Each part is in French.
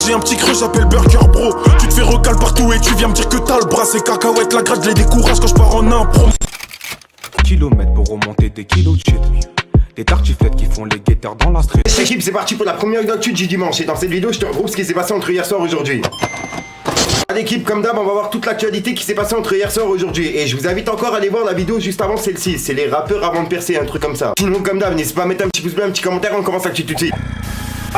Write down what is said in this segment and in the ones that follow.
J'ai un petit creux, j'appelle Burger Bro. Tu te fais recal partout et tu viens me dire que t'as le bras. C'est cacahuète, la grade, je les décourage quand je pars en impro. Kilomètres pour remonter des kilos de shit. Des tartiflettes qui font les guetteurs dans la street. L'équipe, c'est parti pour la première d'actu du dimanche. Et dans cette vidéo, je te regroupe ce qui s'est passé entre hier soir et aujourd'hui. L'équipe, comme d'hab, on va voir toute l'actualité qui s'est passée entre hier soir et aujourd'hui. Et je vous invite encore à aller voir la vidéo juste avant celle-ci. C'est les rappeurs avant de percer, un truc comme ça. Sinon, comme d'hab, n'hésitez pas à mettre un petit pouce bleu, un petit commentaire. On commence l'actu tout de suite.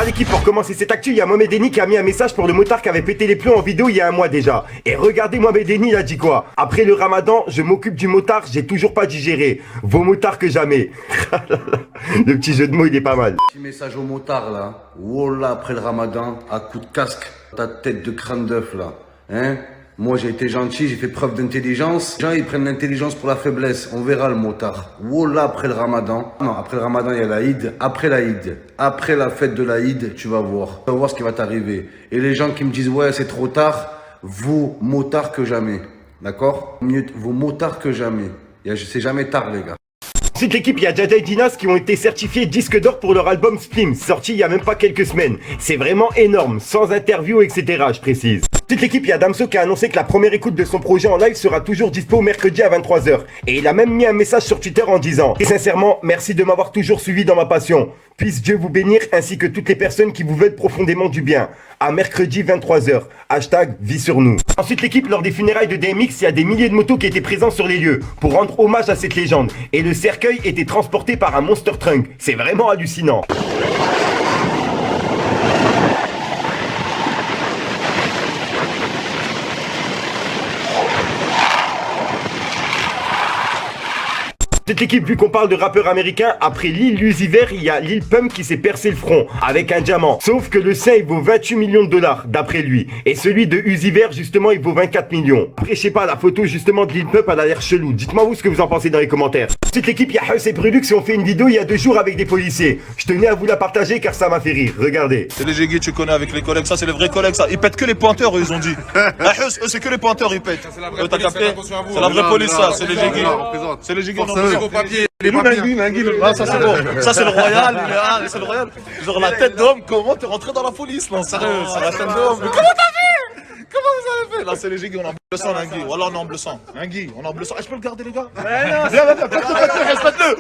L'équipe, pour commencer cette actu, il y a Mohamed Eni qui a mis un message pour le motard qui avait pété les plombs en vidéo il y a un mois déjà. Et regardez Mohamed Eni, il a dit quoi? Après le ramadan, je m'occupe du motard, j'ai toujours pas digéré. Vaut motard que jamais. Le petit jeu de mots, il est pas mal. Petit message au motard là. Wallah, après le ramadan, à coup de casque, ta tête de crâne d'œuf là. Hein? Moi j'ai été gentil, j'ai fait preuve d'intelligence. Les gens ils prennent l'intelligence pour la faiblesse. On verra le motard. Wallah, après le ramadan. Non, après le ramadan il y a l'Aïd. Après l'Aïd. Après la fête de l'Aïd, tu vas voir. Tu vas voir ce qui va t'arriver. Et les gens qui me disent ouais c'est trop tard, vaut motard que jamais. D'accord? Mieux vaut motard que jamais. C'est jamais tard les gars. Ensuite l'équipe, il y a Jaja et Dinas qui ont été certifiés disque d'or pour leur album Splim, sorti il y a même pas quelques semaines. C'est vraiment énorme, sans interview, etc. je précise. Ensuite l'équipe, il y a Damso qui a annoncé que la première écoute de son projet en live sera toujours dispo mercredi à 23h. Et il a même mis un message sur Twitter en disant « Et sincèrement, merci de m'avoir toujours suivi dans ma passion. Puisse Dieu vous bénir ainsi que toutes les personnes qui vous veulent profondément du bien. À mercredi 23h. Hashtag vie sur nous. » Ensuite l'équipe, lors des funérailles de DMX, il y a des milliers de motos qui étaient présents sur les lieux pour rendre hommage à cette légende. Et le cercueil était transporté par un monster trunk. C'est vraiment hallucinant. Cette équipe, vu qu'on parle de rappeurs américains, après Lil Uzi Vert, il y a Lil Pump qui s'est percé le front avec un diamant. Sauf que le sien, il vaut 28 millions de dollars, d'après lui. Et celui de Uzi Vert, justement, il vaut 24 millions. Après, je sais pas, la photo, justement, de Lil Pump, elle a l'air chelou. Dites-moi vous ce que vous en pensez dans les commentaires. Cette équipe, il y a Huss et Brulux qui ont fait une vidéo il y a 2 jours avec des policiers. Je tenais à vous la partager car ça m'a fait rire. Regardez. C'est les Jégui, tu connais avec les collègues, ça c'est les vrais collègues ça. Ils pètent que les pointeurs, eux, ils ont dit. Huss, eux c'est que les pointeurs, ils pètent. T'as capté? C'est la vraie police ça, c'est les Jégui. C'est les Jégui. Et nous, Nangui, ah, ça c'est bon. Ça c'est le royal, c'est le royal. Genre la tête d'homme, comment t'es rentré dans la police là? Sérieux, c'est la tête d'homme. Mais comment t'as fait? Comment vous avez fait? Là c'est les Jégui, on est en bleu sang, Nangui. Voilà, on est en bleu sang. Nangui, on est en bleu sang. Je peux le garder les gars? Viens, pète-le.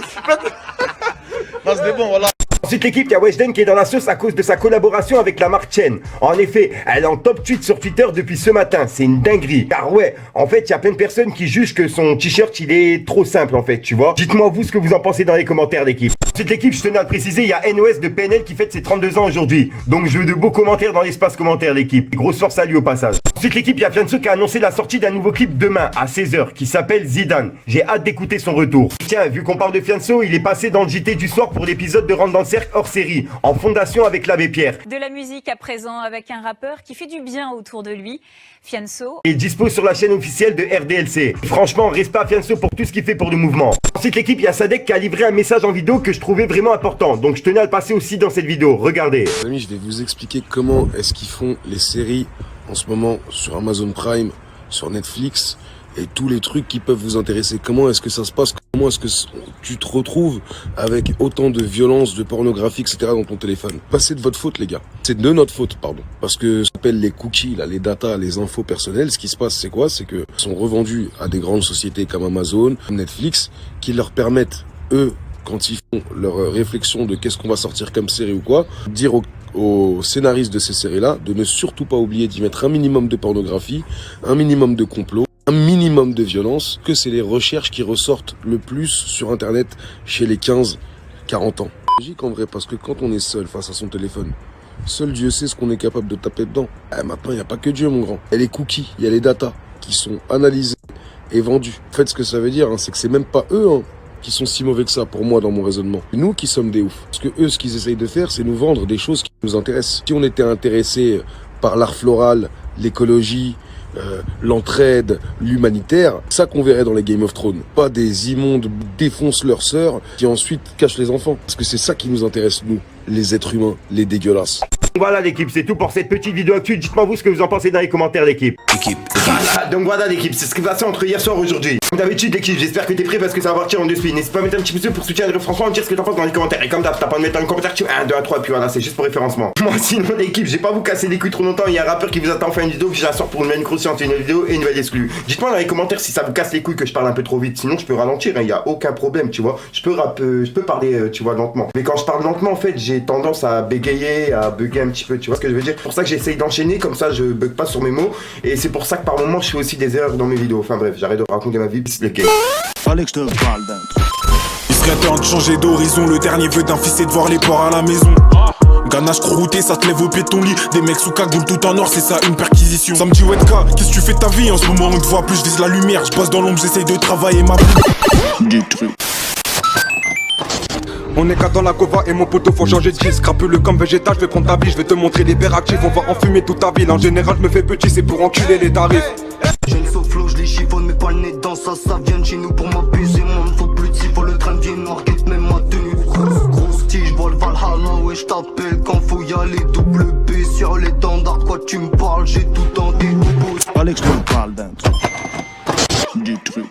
Là c'est bon, voilà. Ensuite l'équipe, il y a Weshden qui est dans la sauce à cause de sa collaboration avec la marque Chen. En effet, elle est en top tweet sur Twitter depuis ce matin, c'est une dinguerie. Car ouais, en fait, il y a plein de personnes qui jugent que son t-shirt, il est trop simple en fait, tu vois. Dites-moi vous ce que vous en pensez dans les commentaires l'équipe. Ensuite l'équipe, je tenais à le préciser, il y a NOS de PNL qui fête ses 32 ans aujourd'hui. Donc je veux de beaux commentaires dans l'espace commentaire l'équipe. Grosse force à lui au passage. Ensuite l'équipe, il y a Fianso qui a annoncé la sortie d'un nouveau clip demain à 16h qui s'appelle Zidane. J'ai hâte d'écouter son retour. Tiens, vu qu'on parle de Fianso, il est passé dans le JT du soir pour l'épisode de Rentre dans le cercle hors série. En fondation avec l'abbé Pierre. De la musique à présent avec un rappeur qui fait du bien autour de lui, Fianso. Il dispose sur la chaîne officielle de RDLC. Franchement, respect à Fianso pour tout ce qu'il fait pour le mouvement. Ensuite l'équipe, il y a Sadek qui a livré un message en vidéo que je trouvais vraiment important. Donc je tenais à le passer aussi dans cette vidéo. Regardez. Les amis, je vais vous expliquer comment est-ce qu'ils font les séries en ce moment sur Amazon Prime, sur Netflix et tous les trucs qui peuvent vous intéresser. Comment est-ce que ça se passe? Comment est-ce que tu te retrouves avec autant de violence, de pornographie, etc. dans ton téléphone? C'est de votre faute, les gars. C'est de notre faute, pardon. Parce que ce qu'on appelle les cookies, là, les data, les infos personnelles, ce qui se passe, c'est quoi? C'est que sont revendus à des grandes sociétés comme Amazon, comme Netflix, qui leur permettent, eux, quand ils font leur réflexion de qu'est-ce qu'on va sortir comme série ou quoi, dire aux scénaristes de ces séries-là de ne surtout pas oublier d'y mettre un minimum de pornographie, un minimum de complot, un minimum de violence, que c'est les recherches qui ressortent le plus sur Internet chez les 15-40 ans. C'est logique en vrai, parce que quand on est seul face à son téléphone, seul Dieu sait ce qu'on est capable de taper dedans. Maintenant, il n'y a pas que Dieu, mon grand. Il y a les cookies, il y a les datas qui sont analysés et vendus. En fait, ce que ça veut dire, c'est que c'est même pas eux qui sont si mauvais que ça pour moi dans mon raisonnement. Nous qui sommes des oufs. Parce que eux, ce qu'ils essayent de faire, c'est nous vendre des choses qui nous intéressent. Si on était intéressé par l'art floral, l'écologie, l'entraide, l'humanitaire, ça qu'on verrait dans les Game of Thrones. Pas des immondes défoncent leurs sœurs qui ensuite cachent les enfants. Parce que c'est ça qui nous intéresse, nous. les êtres humains, les dégueulasses. Voilà l'équipe, c'est tout pour cette petite vidéo actuelle. Dites-moi vous ce que vous en pensez dans les commentaires l'équipe. Voilà, donc voilà l'équipe, c'est ce qui s'est passé entre hier soir et aujourd'hui. Comme d'habitude l'équipe, j'espère que t'es prêt parce que ça va partir en 2 speed. N'hésite pas à mettre un petit pouce pour soutenir le François, me dire ce que t'en penses dans les commentaires. Et comme t'as pas de mettre un commentaire, tu 1, 2, 1, 3, puis voilà, c'est juste pour référencement. Moi sinon l'équipe, j'ai pas vous casser les couilles trop longtemps, il y a un rappeur qui vous attend en fin de vidéo, puis j'assure pour une nouvelle conscience, une vidéo et une nouvelle exclue. Dites-moi dans les commentaires si ça vous casse les couilles que je parle un peu trop vite, sinon je peux ralentir, il y a aucun problème, tu vois. Je peux parler, tu vois, lentement. Mais quand je parle lentement, en fait, j'ai tendance à bégayer, à bugger un petit peu, tu vois ce que je veux dire. C'est pour ça que j'essaye d'enchaîner, comme ça je bug pas sur mes mots, et c'est pour ça que par moment je fais aussi des erreurs dans mes vidéos. Enfin bref, j'arrête de raconter ma vie, c'est le game. Fallait que je te parle d'un truc. Il serait temps de changer d'horizon. Le dernier vœu d'un fils c'est de voir les porcs à la maison. Ganache croûté, ça te lève au pied de ton lit. Des mecs sous cagoule tout en or, c'est ça une perquisition. Ça me dit Wetka, qu'est-ce que tu fais de ta vie? En ce moment on te voit plus, je vise la lumière. Je passe dans l'ombre, j'essaye de travailler ma vie. Du truc. On est qu'à dans la cova et mon poteau faut changer de disque. Crapule comme végétal, je vais prendre ta vie, je vais te montrer les verres actifs. On va enfumer toute ta ville, en général je me fais petit, c'est pour enculer les tarifs. J'ai une souffle, je les chiffonne, mais pas le nez dans ça, ça vient de chez nous pour m'apaiser. Moi, me faut plus de six, faut le crâne vient noir, quitte même ma tenue. Grosse tige, vol Valhalla, ouais, je t'appelle quand faut y aller. Double B sur les tendards, quoi tu me parles, j'ai tout en tes bobos. Fallait que je te parle d'un truc. Du truc.